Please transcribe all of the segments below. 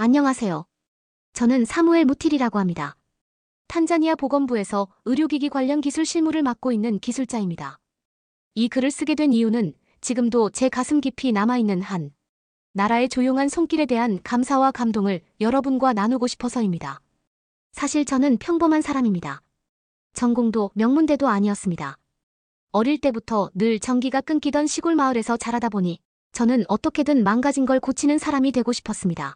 안녕하세요. 저는 사무엘 무틸이라고 합니다. 탄자니아 보건부에서 의료기기 관련 기술 실무를 맡고 있는 기술자입니다. 이 글을 쓰게 된 이유는 지금도 제 가슴 깊이 남아있는 한 나라의 조용한 손길에 대한 감사와 감동을 여러분과 나누고 싶어서입니다. 사실 저는 평범한 사람입니다. 전공도 명문대도 아니었습니다. 어릴 때부터 늘 전기가 끊기던 시골 마을에서 자라다 보니 저는 어떻게든 망가진 걸 고치는 사람이 되고 싶었습니다.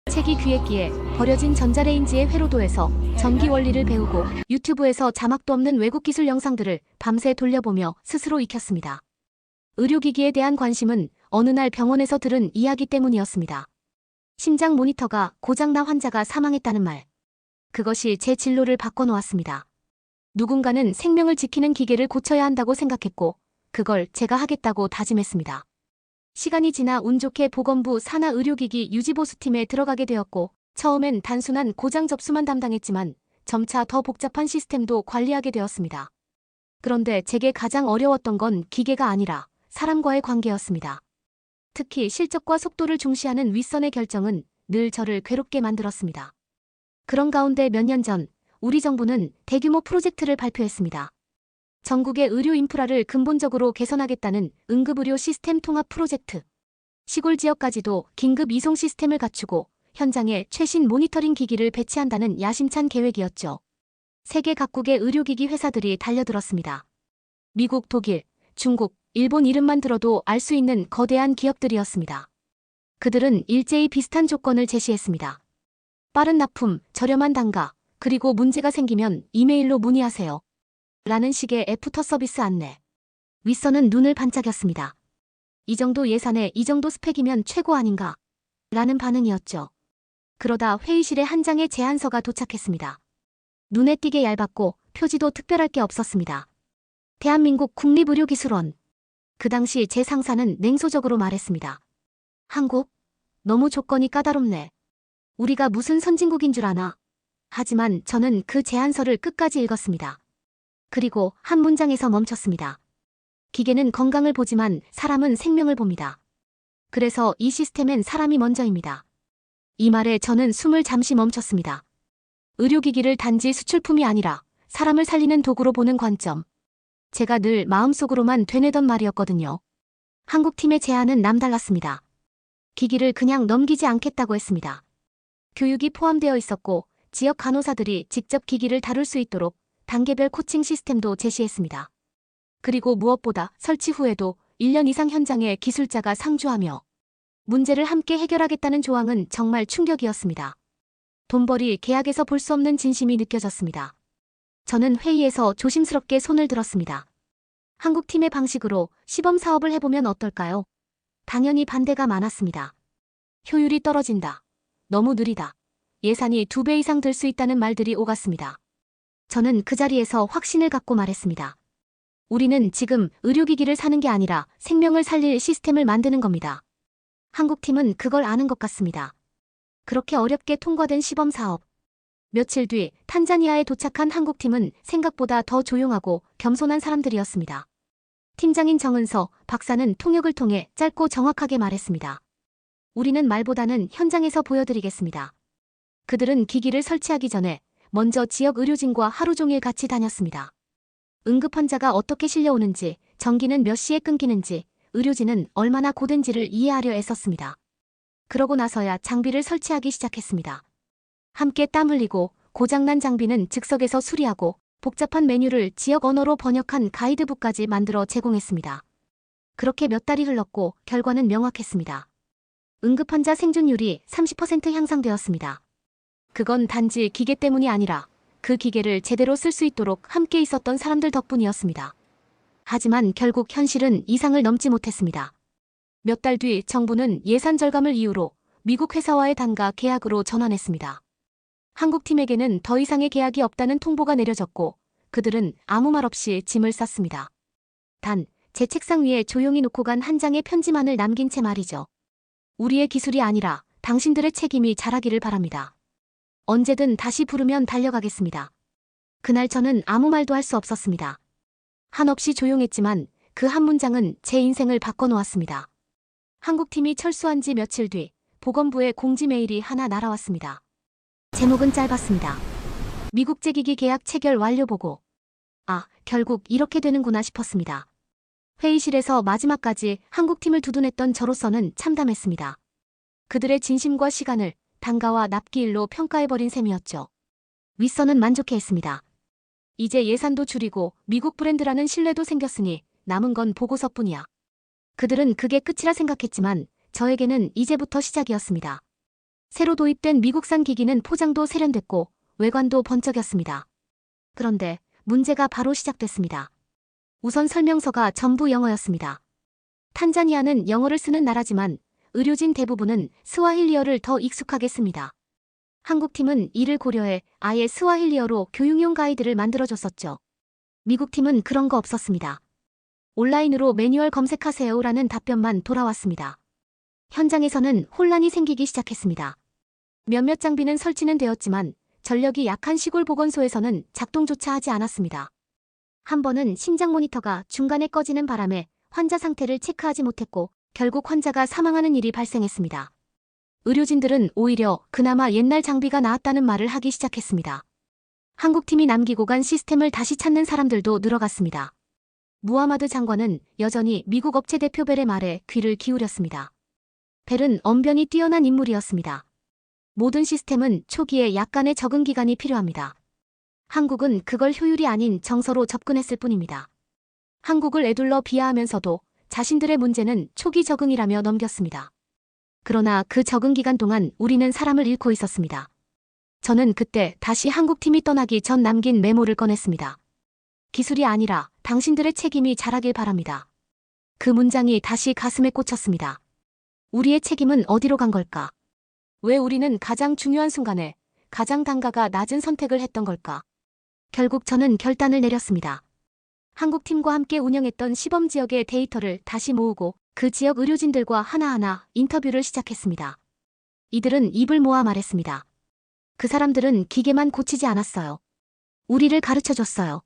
책이 귀했기에 버려진 전자레인지의 회로도에서 전기 원리를 배우고 유튜브에서 자막도 없는 외국 기술 영상들을 밤새 돌려보며 스스로 익혔습니다. 의료기기에 대한 관심은 어느 날 병원에서 들은 이야기 때문이었습니다. 심장 모니터가 고장나 환자가 사망했다는 말. 그것이 제 진로를 바꿔놓았습니다. 누군가는 생명을 지키는 기계를 고쳐야 한다고 생각했고 그걸 제가 하겠다고 다짐했습니다. 시간이 지나 운 좋게 보건부 산하의료기기 유지보수팀에 들어가게 되었고 처음엔 단순한 고장 접수만 담당했지만 점차 더 복잡한 시스템도 관리하게 되었습니다. 그런데 제게 가장 어려웠던 건 기계가 아니라 사람과의 관계였습니다. 특히 실적과 속도를 중시하는 윗선의 결정은 늘 저를 괴롭게 만들었습니다. 그런 가운데 몇 년 전 우리 정부는 대규모 프로젝트를 발표했습니다. 전국의 의료 인프라를 근본적으로 개선하겠다는 응급의료 시스템 통합 프로젝트. 시골 지역까지도 긴급 이송 시스템을 갖추고 현장에 최신 모니터링 기기를 배치한다는 야심찬 계획이었죠. 세계 각국의 의료기기 회사들이 달려들었습니다. 미국, 독일, 중국, 일본 이름만 들어도 알 수 있는 거대한 기업들이었습니다. 그들은 일제히 비슷한 조건을 제시했습니다. 빠른 납품, 저렴한 단가, 그리고 문제가 생기면 이메일로 문의하세요. 라는 식의 애프터 서비스 안내. 윗선은 눈을 반짝였습니다. 이 정도 예산에 이 정도 스펙이면 최고 아닌가? 라는 반응이었죠. 그러다 회의실에 한 장의 제안서가 도착했습니다. 눈에 띄게 얇았고 표지도 특별할 게 없었습니다. 대한민국 국립의료기술원. 그 당시 제 상사는 냉소적으로 말했습니다. 한국? 너무 조건이 까다롭네. 우리가 무슨 선진국인 줄 아나? 하지만 저는 그 제안서를 끝까지 읽었습니다. 그리고 한 문장에서 멈췄습니다. 기계는 건강을 보지만 사람은 생명을 봅니다. 그래서 이 시스템엔 사람이 먼저입니다. 이 말에 저는 숨을 잠시 멈췄습니다. 의료기기를 단지 수출품이 아니라 사람을 살리는 도구로 보는 관점. 제가 늘 마음속으로만 되뇌던 말이었거든요. 한국팀의 제안은 남달랐습니다. 기기를 그냥 넘기지 않겠다고 했습니다. 교육이 포함되어 있었고 지역 간호사들이 직접 기기를 다룰 수 있도록 단계별 코칭 시스템도 제시했습니다. 그리고 무엇보다 설치 후에도 1년 이상 현장에 기술자가 상주하며 문제를 함께 해결하겠다는 조항은 정말 충격이었습니다. 돈벌이 계약에서 볼 수 없는 진심이 느껴졌습니다. 저는 회의에서 조심스럽게 손을 들었습니다. 한국팀의 방식으로 시범 사업을 해보면 어떨까요? 당연히 반대가 많았습니다. 효율이 떨어진다. 너무 느리다. 예산이 2배 이상 들 수 있다는 말들이 오갔습니다. 저는 그 자리에서 확신을 갖고 말했습니다. 우리는 지금 의료기기를 사는 게 아니라 생명을 살릴 시스템을 만드는 겁니다. 한국팀은 그걸 아는 것 같습니다. 그렇게 어렵게 통과된 시범 사업. 며칠 뒤 탄자니아에 도착한 한국팀은 생각보다 더 조용하고 겸손한 사람들이었습니다. 팀장인 정은서 박사는 통역을 통해 짧고 정확하게 말했습니다. 우리는 말보다는 현장에서 보여드리겠습니다. 그들은 기기를 설치하기 전에 먼저 지역 의료진과 하루 종일 같이 다녔습니다. 응급 환자가 어떻게 실려오는지, 전기는 몇 시에 끊기는지, 의료진은 얼마나 고된지를 이해하려 애썼습니다. 그러고 나서야 장비를 설치하기 시작했습니다. 함께 땀 흘리고 고장난 장비는 즉석에서 수리하고 복잡한 메뉴를 지역 언어로 번역한 가이드북까지 만들어 제공했습니다. 그렇게 몇 달이 흘렀고 결과는 명확했습니다. 응급 환자 생존율이 30% 향상되었습니다. 그건 단지 기계 때문이 아니라 그 기계를 제대로 쓸 수 있도록 함께 있었던 사람들 덕분이었습니다. 하지만 결국 현실은 이상을 넘지 못했습니다. 몇 달 뒤 정부는 예산 절감을 이유로 미국 회사와의 단가 계약으로 전환했습니다. 한국팀에게는 더 이상의 계약이 없다는 통보가 내려졌고 그들은 아무 말 없이 짐을 쌌습니다. 단, 제 책상 위에 조용히 놓고 간 한 장의 편지만을 남긴 채 말이죠. 우리의 기술이 아니라 당신들의 책임이 잘하기를 바랍니다. 언제든 다시 부르면 달려가겠습니다. 그날 저는 아무 말도 할 수 없었습니다. 한없이 조용했지만 그 한 문장은 제 인생을 바꿔놓았습니다. 한국팀이 철수한 지 며칠 뒤 보건부에 공지 메일이 하나 날아왔습니다. 제목은 짧았습니다. 미국제 기기 계약 체결 완료 보고. 아, 결국 이렇게 되는구나 싶었습니다. 회의실에서 마지막까지 한국팀을 두둔했던 저로서는 참담했습니다. 그들의 진심과 시간을 단가와 납기일로 평가해버린 셈이었죠. 윗선은 만족해했습니다. 이제 예산도 줄이고 미국 브랜드라는 신뢰도 생겼으니 남은 건 보고서뿐이야. 그들은 그게 끝이라 생각했지만 저에게는 이제부터 시작이었습니다. 새로 도입된 미국산 기기는 포장도 세련됐고 외관도 번쩍였습니다. 그런데 문제가 바로 시작됐습니다. 우선 설명서가 전부 영어였습니다. 탄자니아는 영어를 쓰는 나라지만 의료진 대부분은 스와힐리어를 더 익숙하게 씁니다. 한국팀은 이를 고려해 아예 스와힐리어로 교육용 가이드를 만들어줬었죠. 미국팀은 그런 거 없었습니다. 온라인으로 매뉴얼 검색하세요라는 답변만 돌아왔습니다. 현장에서는 혼란이 생기기 시작했습니다. 몇몇 장비는 설치는 되었지만 전력이 약한 시골 보건소에서는 작동조차 하지 않았습니다. 한 번은 심장 모니터가 중간에 꺼지는 바람에 환자 상태를 체크하지 못했고 결국 환자가 사망하는 일이 발생했습니다. 의료진들은 오히려 그나마 옛날 장비가 나았다는 말을 하기 시작했습니다. 한국팀이 남기고 간 시스템을 다시 찾는 사람들도 늘어갔습니다. 무하마드 장관은 여전히 미국 업체 대표 벨의 말에 귀를 기울였습니다. 벨은 언변이 뛰어난 인물이었습니다. 모든 시스템은 초기에 약간의 적응 기간이 필요합니다. 한국은 그걸 효율이 아닌 정서로 접근했을 뿐입니다. 한국을 에둘러 비하하면서도 자신들의 문제는 초기 적응이라며 넘겼습니다. 그러나 그 적응 기간 동안 우리는 사람을 잃고 있었습니다. 저는 그때 다시 한국팀이 떠나기 전 남긴 메모를 꺼냈습니다. 기술이 아니라 당신들의 책임이 잘하길 바랍니다. 그 문장이 다시 가슴에 꽂혔습니다. 우리의 책임은 어디로 간 걸까? 왜 우리는 가장 중요한 순간에 가장 단가가 낮은 선택을 했던 걸까? 결국 저는 결단을 내렸습니다. 한국팀과 함께 운영했던 시범 지역의 데이터를 다시 모으고 그 지역 의료진들과 하나하나 인터뷰를 시작했습니다. 이들은 입을 모아 말했습니다. 그 사람들은 기계만 고치지 않았어요. 우리를 가르쳐줬어요.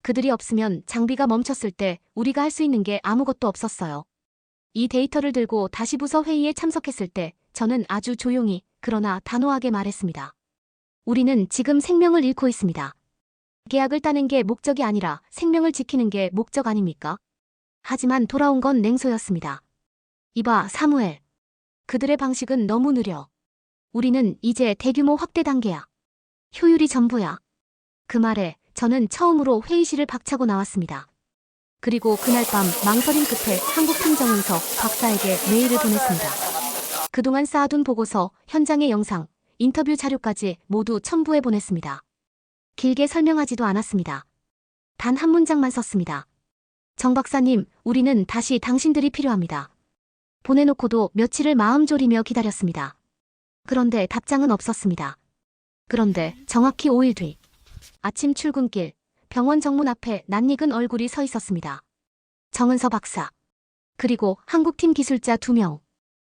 그들이 없으면 장비가 멈췄을 때 우리가 할 수 있는 게 아무것도 없었어요. 이 데이터를 들고 다시 부서 회의에 참석했을 때 저는 아주 조용히 그러나 단호하게 말했습니다. 우리는 지금 생명을 잃고 있습니다. 계약을 따는 게 목적이 아니라 생명을 지키는 게 목적 아닙니까? 하지만 돌아온 건 냉소였습니다. 이봐, 사무엘. 그들의 방식은 너무 느려. 우리는 이제 대규모 확대 단계야. 효율이 전부야. 그 말에 저는 처음으로 회의실을 박차고 나왔습니다. 그리고 그날 밤 망설임 끝에 한국팀 정은서 박사에게 메일을 보냈습니다. 그동안 쌓아둔 보고서, 현장의 영상, 인터뷰 자료까지 모두 첨부해 보냈습니다. 길게 설명하지도 않았습니다. 단 한 문장만 썼습니다. 정 박사님, 우리는 다시 당신들이 필요합니다. 보내놓고도 며칠을 마음 졸이며 기다렸습니다. 그런데 답장은 없었습니다. 그런데 정확히 5일 뒤 아침 출근길 병원 정문 앞에 낯익은 얼굴이 서 있었습니다. 정은서 박사. 그리고 한국팀 기술자 2명.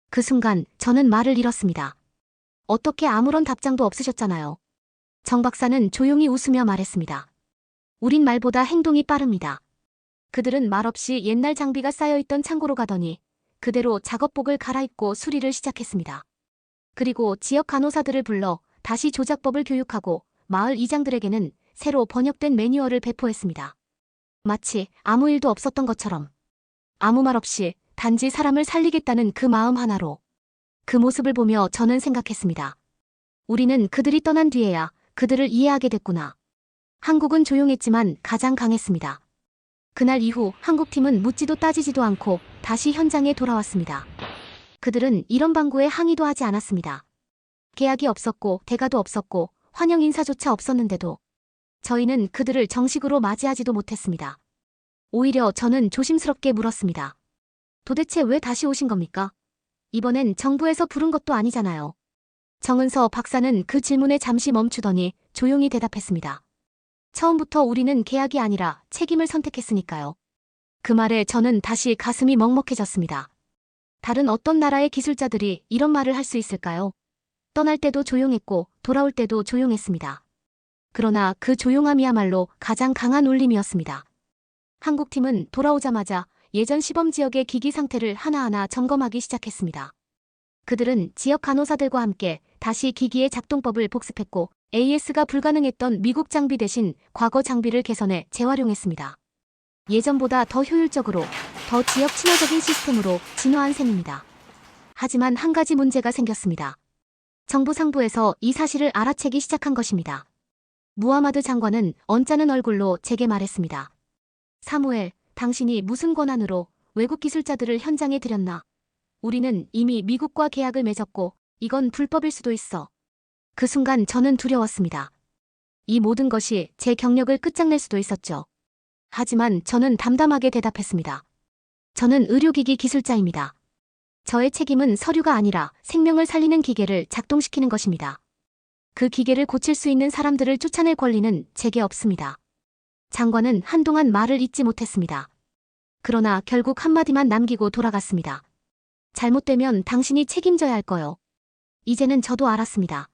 그 순간 저는 말을 잃었습니다. 어떻게 아무런 답장도 없으셨잖아요. 정 박사는 조용히 웃으며 말했습니다. 우린 말보다 행동이 빠릅니다. 그들은 말없이 옛날 장비가 쌓여있던 창고로 가더니 그대로 작업복을 갈아입고 수리를 시작했습니다. 그리고 지역 간호사들을 불러 다시 조작법을 교육하고 마을 이장들에게는 새로 번역된 매뉴얼을 배포했습니다. 마치 아무 일도 없었던 것처럼. 아무 말 없이 단지 사람을 살리겠다는 그 마음 하나로. 그 모습을 보며 저는 생각했습니다. 우리는 그들이 떠난 뒤에야 그들을 이해하게 됐구나. 한국은 조용했지만 가장 강했습니다. 그날 이후 한국팀은 묻지도 따지지도 않고 다시 현장에 돌아왔습니다. 그들은 이런 방구에 항의도 하지 않았습니다. 계약이 없었고 대가도 없었고 환영 인사조차 없었는데도 저희는 그들을 정식으로 맞이하지도 못했습니다. 오히려 저는 조심스럽게 물었습니다. 도대체 왜 다시 오신 겁니까? 이번엔 정부에서 부른 것도 아니잖아요. 정은서 박사는 그 질문에 잠시 멈추더니 조용히 대답했습니다. 처음부터 우리는 계약이 아니라 책임을 선택했으니까요. 그 말에 저는 다시 가슴이 먹먹해졌습니다. 다른 어떤 나라의 기술자들이 이런 말을 할 수 있을까요? 떠날 때도 조용했고 돌아올 때도 조용했습니다. 그러나 그 조용함이야말로 가장 강한 울림이었습니다. 한국팀은 돌아오자마자 예전 시범 지역의 기기 상태를 하나하나 점검하기 시작했습니다. 그들은 지역 간호사들과 함께 다시 기기의 작동법을 복습했고 AS가 불가능했던 미국 장비 대신 과거 장비를 개선해 재활용했습니다. 예전보다 더 효율적으로, 더 지역 친화적인 시스템으로 진화한 셈입니다. 하지만 한 가지 문제가 생겼습니다. 정부 상부에서 이 사실을 알아채기 시작한 것입니다. 무하마드 장관은 언짢은 얼굴로 제게 말했습니다. 사무엘, 당신이 무슨 권한으로 외국 기술자들을 현장에 들였나? 우리는 이미 미국과 계약을 맺었고 이건 불법일 수도 있어. 그 순간 저는 두려웠습니다. 이 모든 것이 제 경력을 끝장낼 수도 있었죠. 하지만 저는 담담하게 대답했습니다. 저는 의료기기 기술자입니다. 저의 책임은 서류가 아니라 생명을 살리는 기계를 작동시키는 것입니다. 그 기계를 고칠 수 있는 사람들을 쫓아낼 권리는 제게 없습니다. 장관은 한동안 말을 잇지 못했습니다. 그러나 결국 한마디만 남기고 돌아갔습니다. 잘못되면 당신이 책임져야 할 거요. 이제는 저도 알았습니다.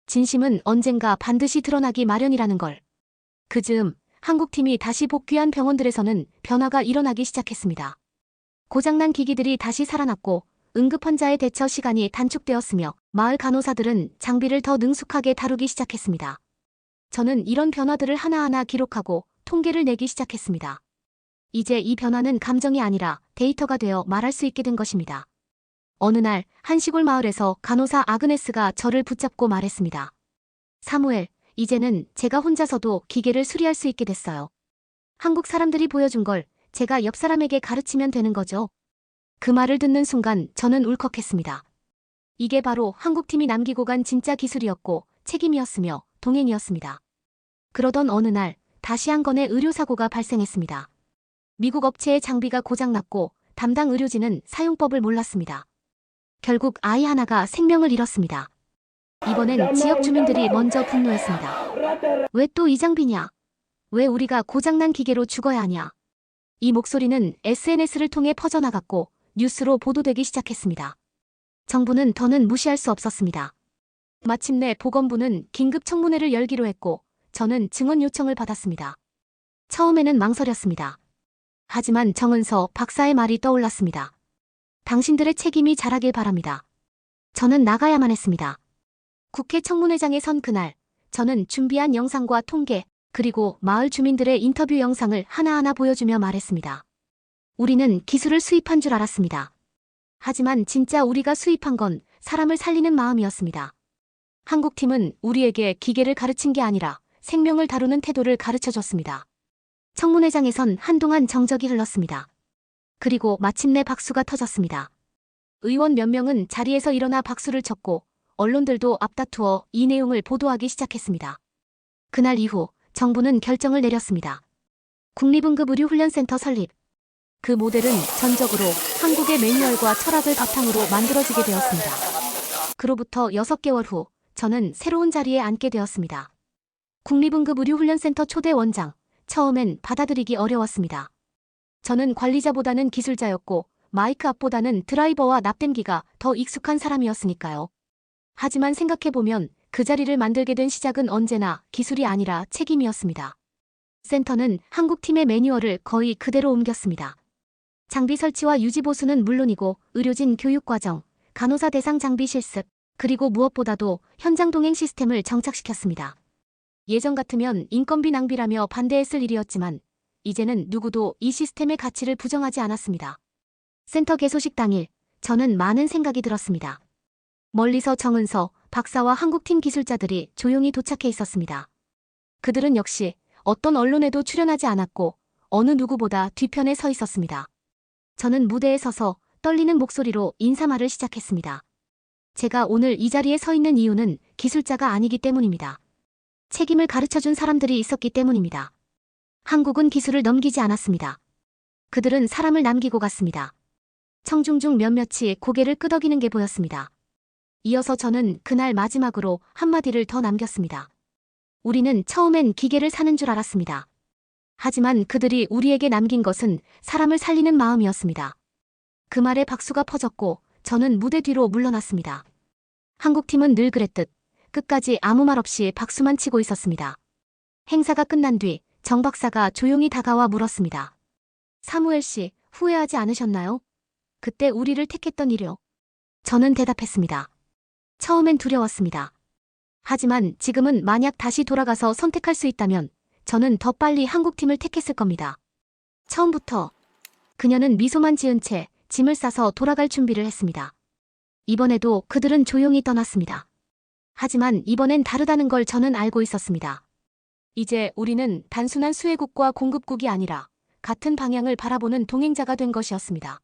진심은 언젠가 반드시 드러나기 마련이라는 걸. 그 즈음 한국팀이 다시 복귀한 병원들에서는 변화가 일어나기 시작했습니다. 고장난 기기들이 다시 살아났고 응급 환자의 대처 시간이 단축되었으며 마을 간호사들은 장비를 더 능숙하게 다루기 시작했습니다. 저는 이런 변화들을 하나하나 기록하고 통계를 내기 시작했습니다. 이제 이 변화는 감정이 아니라 데이터가 되어 말할 수 있게 된 것입니다. 어느 날 한 시골 마을에서 간호사 아그네스가 저를 붙잡고 말했습니다. 사무엘, 이제는 제가 혼자서도 기계를 수리할 수 있게 됐어요. 한국 사람들이 보여준 걸 제가 옆 사람에게 가르치면 되는 거죠. 그 말을 듣는 순간 저는 울컥했습니다. 이게 바로 한국팀이 남기고 간 진짜 기술이었고 책임이었으며 동행이었습니다. 그러던 어느 날 다시 한 건의 의료사고가 발생했습니다. 미국 업체의 장비가 고장났고 담당 의료진은 사용법을 몰랐습니다. 결국 아이 하나가 생명을 잃었습니다. 이번엔 지역 주민들이 먼저 분노했습니다. 왜 또 이 장비냐? 왜 우리가 고장난 기계로 죽어야 하냐? 이 목소리는 SNS를 통해 퍼져나갔고 뉴스로 보도되기 시작했습니다. 정부는 더는 무시할 수 없었습니다. 마침내 보건부는 긴급 청문회를 열기로 했고 저는 증언 요청을 받았습니다. 처음에는 망설였습니다. 하지만 정은서 박사의 말이 떠올랐습니다. 당신들의 책임이 자라길 바랍니다. 저는 나가야만 했습니다. 국회 청문회장에 선 그날, 저는 준비한 영상과 통계, 그리고 마을 주민들의 인터뷰 영상을 하나하나 보여주며 말했습니다. 우리는 기술을 수입한 줄 알았습니다. 하지만 진짜 우리가 수입한 건 사람을 살리는 마음이었습니다. 한국팀은 우리에게 기계를 가르친 게 아니라 생명을 다루는 태도를 가르쳐줬습니다. 청문회장에선 한동안 정적이 흘렀습니다. 그리고 마침내 박수가 터졌습니다. 의원 몇 명은 자리에서 일어나 박수를 쳤고 언론들도 앞다투어 이 내용을 보도하기 시작했습니다. 그날 이후 정부는 결정을 내렸습니다. 국립응급의료훈련센터 설립. 그 모델은 전적으로 한국의 매뉴얼과 철학을 바탕으로 만들어지게 되었습니다. 그로부터 6개월 후 저는 새로운 자리에 앉게 되었습니다. 국립응급의료훈련센터 초대 원장. 처음엔 받아들이기 어려웠습니다. 저는 관리자보다는 기술자였고 마이크 앞보다는 드라이버와 납땜기가 더 익숙한 사람이었으니까요. 하지만 생각해보면 그 자리를 만들게 된 시작은 언제나 기술이 아니라 책임이었습니다. 센터는 한국팀의 매뉴얼을 거의 그대로 옮겼습니다. 장비 설치와 유지 보수는 물론이고 의료진 교육 과정, 간호사 대상 장비 실습, 그리고 무엇보다도 현장 동행 시스템을 정착시켰습니다. 예전 같으면 인건비 낭비라며 반대했을 일이었지만 이제는 누구도 이 시스템의 가치를 부정하지 않았습니다. 센터 개소식 당일 저는 많은 생각이 들었습니다. 멀리서 정은서 박사와 한국팀 기술자들이 조용히 도착해 있었습니다. 그들은 역시 어떤 언론에도 출연하지 않았고 어느 누구보다 뒤편에 서 있었습니다. 저는 무대에 서서 떨리는 목소리로 인사말을 시작했습니다. 제가 오늘 이 자리에 서 있는 이유는 기술자가 아니기 때문입니다. 책임을 가르쳐준 사람들이 있었기 때문입니다. 한국은 기술을 넘기지 않았습니다. 그들은 사람을 남기고 갔습니다. 청중 중 몇몇이 고개를 끄덕이는 게 보였습니다. 이어서 저는 그날 마지막으로 한마디를 더 남겼습니다. 우리는 처음엔 기계를 사는 줄 알았습니다. 하지만 그들이 우리에게 남긴 것은 사람을 살리는 마음이었습니다. 그 말에 박수가 퍼졌고 저는 무대 뒤로 물러났습니다. 한국팀은 늘 그랬듯 끝까지 아무 말 없이 박수만 치고 있었습니다. 행사가 끝난 뒤 정 박사가 조용히 다가와 물었습니다. 사무엘 씨, 후회하지 않으셨나요? 그때 우리를 택했던 일이요. 저는 대답했습니다. 처음엔 두려웠습니다. 하지만 지금은 만약 다시 돌아가서 선택할 수 있다면 저는 더 빨리 한국팀을 택했을 겁니다. 처음부터 그녀는 미소만 지은 채 짐을 싸서 돌아갈 준비를 했습니다. 이번에도 그들은 조용히 떠났습니다. 하지만 이번엔 다르다는 걸 저는 알고 있었습니다. 이제 우리는 단순한 수혜국과 공급국이 아니라 같은 방향을 바라보는 동행자가 된 것이었습니다.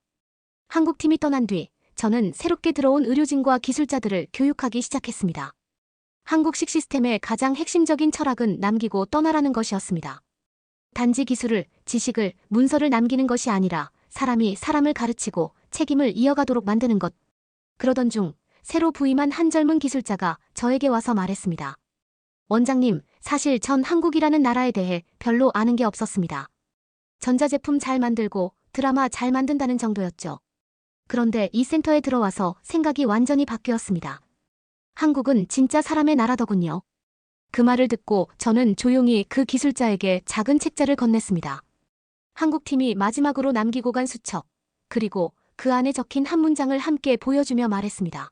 한국팀이 떠난 뒤 저는 새롭게 들어온 의료진과 기술자들을 교육하기 시작했습니다. 한국식 시스템의 가장 핵심적인 철학은 남기고 떠나라는 것이었습니다. 단지 기술을, 지식을, 문서를 남기는 것이 아니라 사람이 사람을 가르치고 책임을 이어가도록 만드는 것. 그러던 중 새로 부임한 한 젊은 기술자가 저에게 와서 말했습니다. 원장님, 사실 전 한국이라는 나라에 대해 별로 아는 게 없었습니다. 전자제품 잘 만들고 드라마 잘 만든다는 정도였죠. 그런데 이 센터에 들어와서 생각이 완전히 바뀌었습니다. 한국은 진짜 사람의 나라더군요. 그 말을 듣고 저는 조용히 그 기술자에게 작은 책자를 건넸습니다. 한국팀이 마지막으로 남기고 간 수첩, 그리고 그 안에 적힌 한 문장을 함께 보여주며 말했습니다.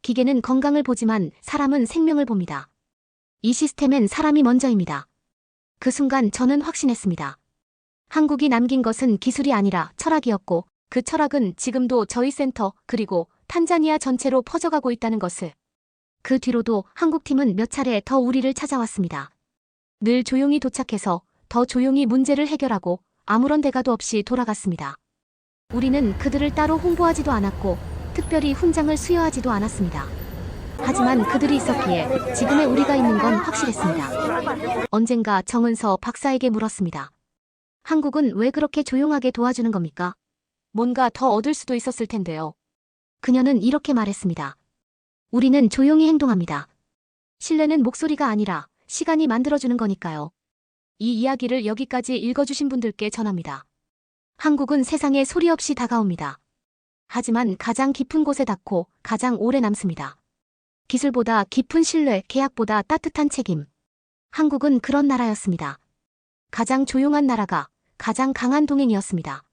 기계는 건강을 보지만 사람은 생명을 봅니다. 이 시스템엔 사람이 먼저입니다. 그 순간 저는 확신했습니다. 한국이 남긴 것은 기술이 아니라 철학이었고 그 철학은 지금도 저희 센터 그리고 탄자니아 전체로 퍼져가고 있다는 것을. 그 뒤로도 한국팀은 몇 차례 더 우리를 찾아왔습니다. 늘 조용히 도착해서 더 조용히 문제를 해결하고 아무런 대가도 없이 돌아갔습니다. 우리는 그들을 따로 홍보하지도 않았고 특별히 훈장을 수여하지도 않았습니다. 하지만 그들이 있었기에 지금의 우리가 있는 건 확실했습니다. 언젠가 정은서 박사에게 물었습니다. 한국은 왜 그렇게 조용하게 도와주는 겁니까? 뭔가 더 얻을 수도 있었을 텐데요. 그녀는 이렇게 말했습니다. 우리는 조용히 행동합니다. 신뢰는 목소리가 아니라 시간이 만들어주는 거니까요. 이 이야기를 여기까지 읽어주신 분들께 전합니다. 한국은 세상에 소리 없이 다가옵니다. 하지만 가장 깊은 곳에 닿고 가장 오래 남습니다. 기술보다 깊은 신뢰, 계약보다 따뜻한 책임. 한국은 그런 나라였습니다. 가장 조용한 나라가 가장 강한 동행이었습니다.